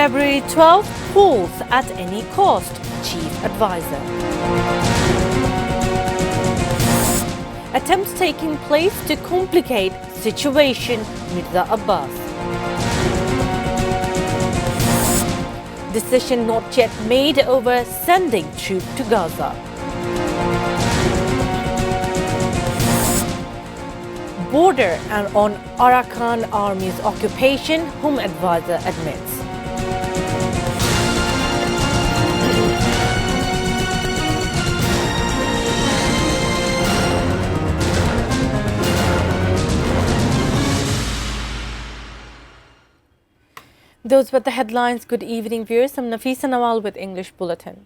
February-12 polls at any cost, Chief Advisor. Attempts taking place to complicate situation, Mirza Abbas. Decision not yet made over sending troops to Gaza. Border and on Arakan Army's occupation, Home Advisor admits. Those were the headlines. Good evening, viewers. I'm Nafisa Nawal with English Bulletin.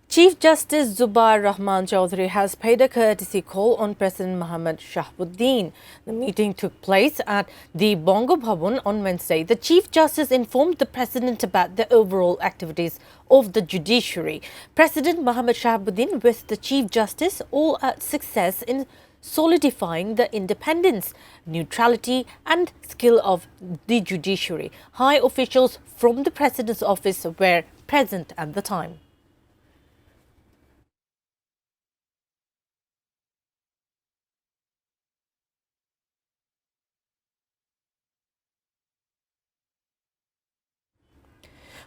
Chief Justice Zubair Rahman Chaudhary has paid a courtesy call on President Mohammad Shahbuddin. The meeting took place at the Bongo Bhavan on Wednesday. The Chief Justice informed the President about the overall activities of the Judiciary. President Mohammad Shahbuddin wished the Chief Justice all success in solidifying the independence, neutrality and skill of the judiciary. High officials from the President's office were present at the time.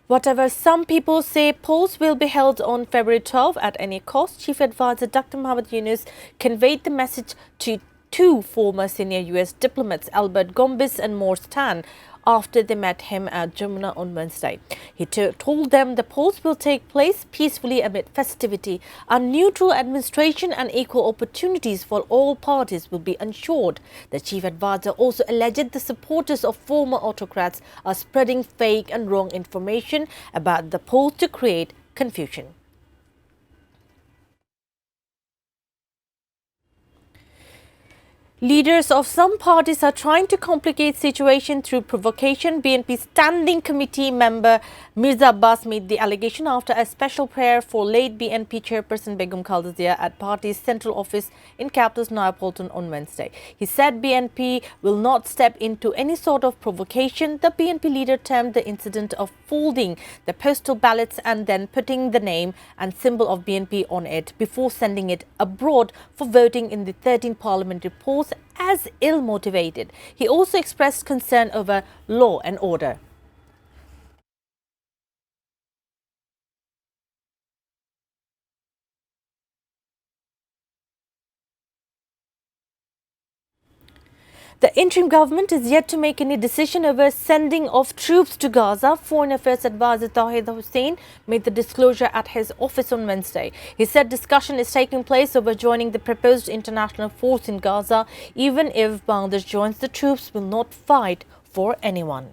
Whatever some people say, polls will be held on February 12 at any cost. Chief Advisor Dr. Muhammad Yunus conveyed the message to two former senior US diplomats, Albert Gombis and Morse Tan, after they met him at Jamuna on Wednesday. He told them the polls will take place peacefully amid festivity. A neutral administration and equal opportunities for all parties will be ensured. The chief advisor also alleged the supporters of former autocrats are spreading fake and wrong information about the polls to create confusion. Leaders of some parties are trying to complicate situation through provocation. BNP Standing Committee member Mirza Abbas made the allegation after a special prayer for late BNP chairperson Begum Khaleda Zia at party's central office in capital's Neapolitan on Wednesday. He said BNP will not step into any sort of provocation. The BNP leader termed the incident of folding the postal ballots and then putting the name and symbol of BNP on it before sending it abroad for voting in the 13th parliamentary polls as ill-motivated. He also expressed concern over law and order. The interim government is yet to make any decision over sending of troops to Gaza. Foreign Affairs Advisor Thow Hussein made the disclosure at his office on Wednesday. He said discussion is taking place over joining the proposed international force in Gaza. Even if Bangladesh joins, the troops will not fight for anyone.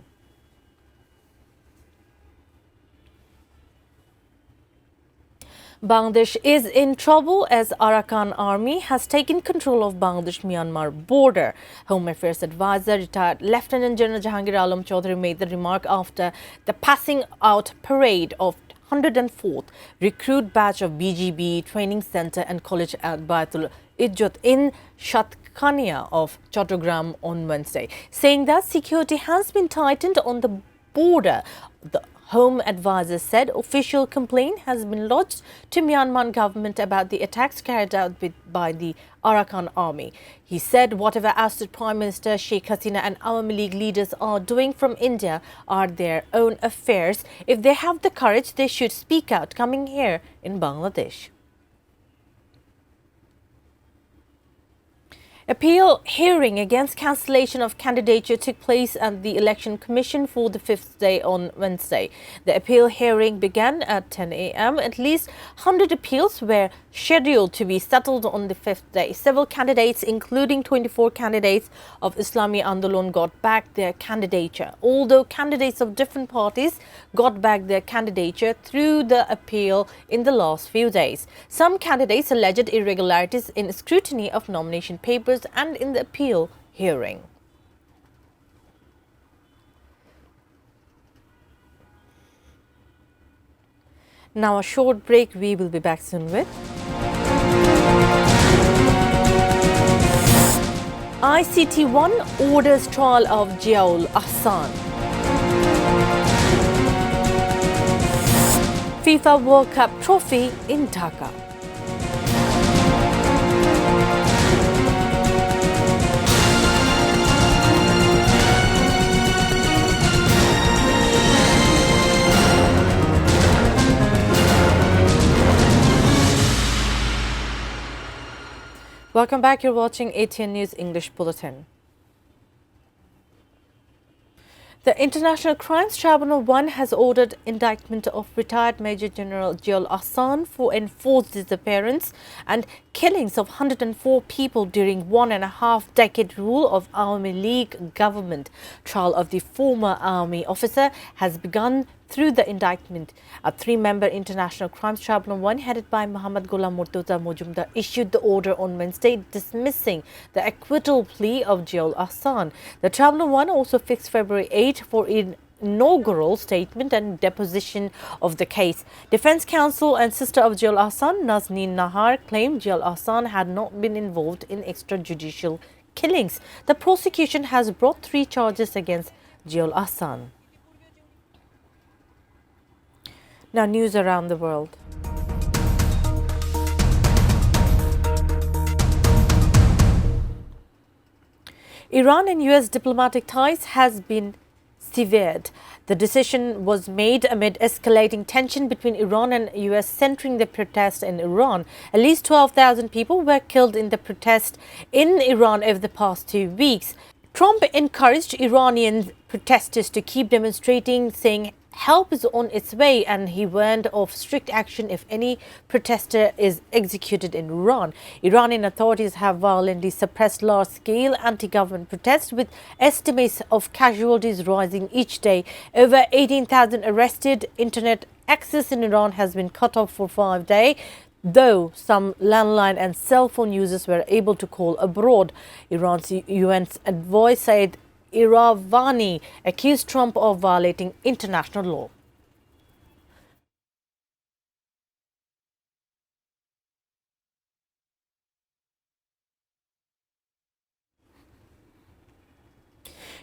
Bangladesh is in trouble as Arakan Army has taken control of Bangladesh-Myanmar border. Home Affairs Advisor, retired Lieutenant General Jahangir Alam Chaudhary made the remark after the passing out parade of 104th Recruit Batch of BGB Training Centre and College at Baitul Ijjat in Shatkania of Chattogram on Wednesday, saying that security has been tightened on the border. The Home Advisor said official complaint has been lodged to Myanmar government about the attacks carried out by the Arakan Army. He said whatever ousted Prime Minister Sheikh Hasina and Awami League leaders are doing from India are their own affairs. If they have the courage, they should speak out coming here in Bangladesh. Appeal hearing against cancellation of candidature took place at the Election Commission for the fifth day on Wednesday. The appeal hearing began at 10 a.m. At least 100 appeals were scheduled to be settled on the fifth day. Several candidates, including 24 candidates of Islamic Andolon, got back their candidature. Although candidates of different parties got back their candidature through the appeal in the last few days. Some candidates alleged irregularities in scrutiny of nomination papers and in the appeal hearing. Now a short break. We will be back soon with ICT1 orders trial of Jiaul Ahsan. FIFA World Cup trophy in Dhaka. Welcome back. You're watching ATN News English Bulletin. The International Crimes Tribunal 1 has ordered indictment of retired Major General Jiol Ahsan for enforced disappearance and killings of 104 people during 1.5-decade rule of Army League government. Trial of the former army officer has begun through the indictment. A 3-member International Crimes Tribunal 1 headed by Muhammad Ghulam Murtuza Mujumdar issued the order on Wednesday dismissing the acquittal plea of Jiol Ahsan. The Tribunal 1 also fixed February-8 for inaugural statement and deposition of the case. Defense counsel and sister of Jiol Ahsan, Nazneen Nahar, claimed Jiol Ahsan had not been involved in extrajudicial killings. The prosecution has brought 3 charges against Jiol Ahsan. Now, news around the world. Iran and US diplomatic ties has been severed. The decision was made amid escalating tension between Iran and US centering the protests in Iran. At least 12,000 people were killed in the protest in Iran over the past 2 weeks. Trump encouraged Iranian protesters to keep demonstrating, saying help is on its way, and he warned of strict action if any protester is executed in Iran. Iranian authorities have violently suppressed large-scale anti-government protests, with estimates of casualties rising each day. Over 18,000 arrested. Internet access in Iran has been cut off for 5 days, though some landline and cell phone users were able to call abroad. Iran's UN envoy said Iravani accused Trump of violating international law.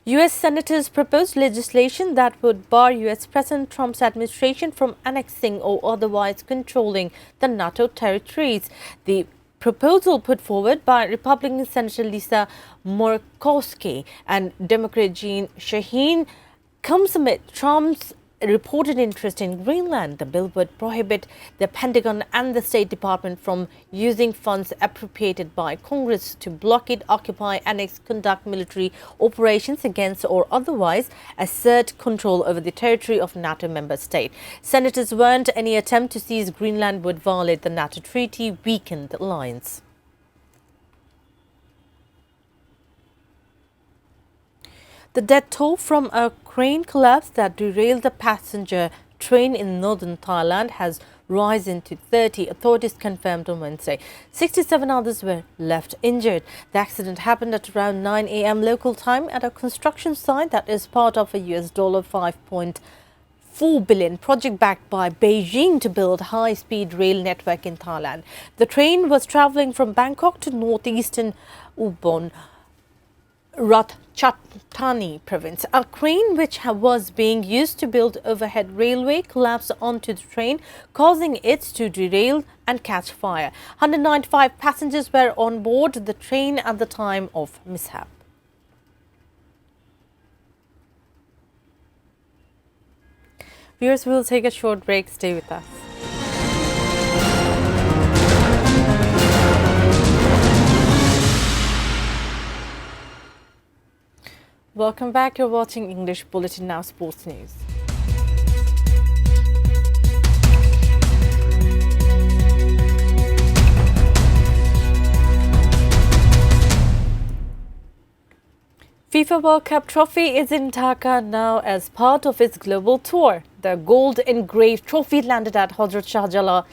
U.S. senators proposed legislation that would bar U.S. President Trump's administration from annexing or otherwise controlling the NATO territories. The proposal put forward by Republican Senator Lisa Murkowski and Democrat Jeanne Shaheen comes amid Trump's reported interest in Greenland. The bill would prohibit the Pentagon and the State Department from using funds appropriated by Congress to blockade, occupy, annex, conduct military operations against or otherwise assert control over the territory of NATO member state. Senators warned any attempt to seize Greenland would violate the NATO treaty, weaken the alliance. The death toll from a crane collapse that derailed a passenger train in northern Thailand has risen to 30, authorities confirmed on Wednesday. 67 others were left injured. The accident happened at around 9 a.m. local time at a construction site that is part of a $5.4 billion project backed by Beijing to build high-speed rail network in Thailand. The train was travelling from Bangkok to northeastern Ubon Ratchathani province. A crane which was being used to build overhead railway collapsed onto the train, causing it to derail and catch fire. 195 passengers were on board the train at the time of mishap. Viewers, we will take a short break. Stay with us. Welcome back. You're watching English Bulletin, now sports news. FIFA World Cup trophy is in Dhaka now as part of its global tour. The gold engraved trophy landed at Hazrat Shahjalal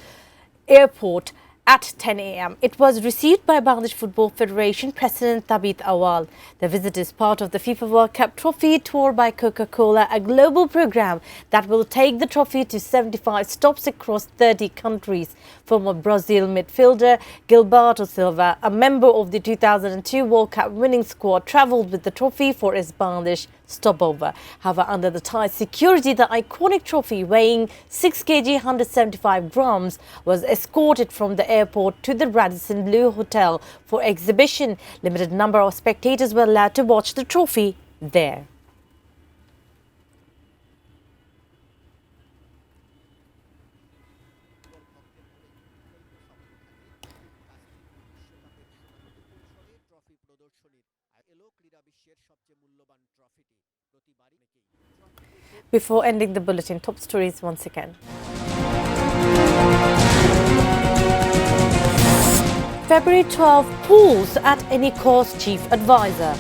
Airport at 10 a.m. It was received by Bangladesh Football Federation President Thabit Awal. The visit is part of the FIFA World Cup trophy tour by Coca-Cola, a global program that will take the trophy to 75 stops across 30 countries. Former Brazil midfielder Gilberto Silva, a member of the 2002 World Cup winning squad, travelled with the trophy for his Bangladesh stopover. However, under the Thai security, the iconic trophy weighing 6 kg 175 grams was escorted from the airport to the Radisson Blu Hotel for exhibition. Limited number of spectators were allowed to watch the trophy there. Before ending the bulletin, top stories once again. February-12 pulls at any cost chief advisor.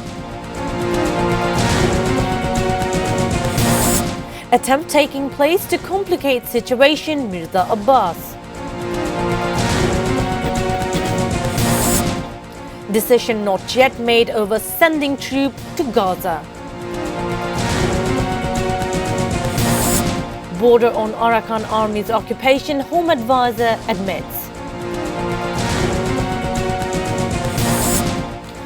Attempt taking place to complicate situation, Mirza Abbas. Decision not yet made over sending troops to Gaza. Border on Arakan Army's occupation, Home Advisor admits.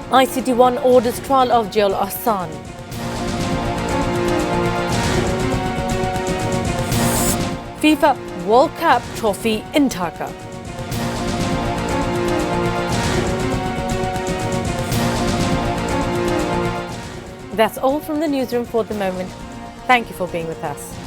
ICT1 orders trial of Jail Ahsan. FIFA World Cup trophy in Dhaka. That's all from the newsroom for the moment. Thank you for being with us.